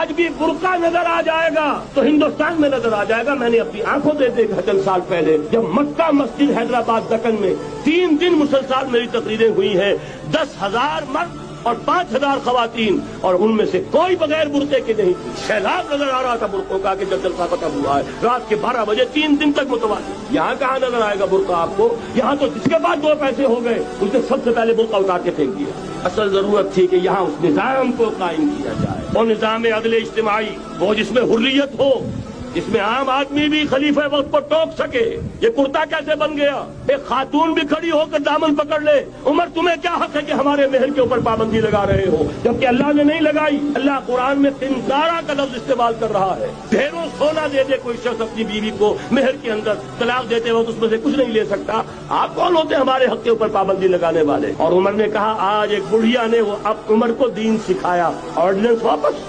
आज भी बुर्का नजर आ जाएगा तो हिंदुस्तान में नजर आ जाएगा। मैंने अपनी आंखों से देखा चंद साल पहले जब मक्का मस्जिद हैदराबाद दक्कन में 3 दिन मुसलसल मेरी तकरीरें हुई हैं, 10,000 मर्द और 5,000 खवातीन, और उनमें से कोई बगैर बुर्के के नहीं। सैलाब नजर आ रहा था बुर्कों का कि जब जलसा खत्म हुआ है रात के 12 बजे 3 दिन तक मुतवाली। यहाँ कहाँ नजर आएगा बुर्का आपको? यहाँ तो जिसके पास 2 पैसे हो गए उसने सबसे पहले बुर्का उतार के फेंक दिया। असल जरूरत थी कि यहाँ उस निजाम को कायम किया जाए, वो निजाम अदल इज्तिमाई, वो जिसमें हुर्रियत हो, जिसमें आम आदमी भी खलीफे वक्त को टोक सके। ये कुर्ता कैसे बन गया? एक खातून भी खड़ी होकर दामन पकड़ ले, उमर तुम्हें क्या हक है कि हमारे महल के ऊपर पाबंदी लगा रहे हो, जबकि अल्लाह ने नहीं लगाई। अल्लाह कुरान में तिनकारा का लफ्ज इस्तेमाल कर रहा है। ढेरों सोना दे दे कोई शख्स अपनी बीवी को महल के अंदर, तलाक देते वक्त उसमें से कुछ नहीं ले सकता। आप कौन होते हमारे हक के ऊपर पाबंदी लगाने वाले? और उमर ने कहा आज एक बुढ़िया ने वो अब उमर को दीन सिखाया, ऑर्डिनेंस वापस।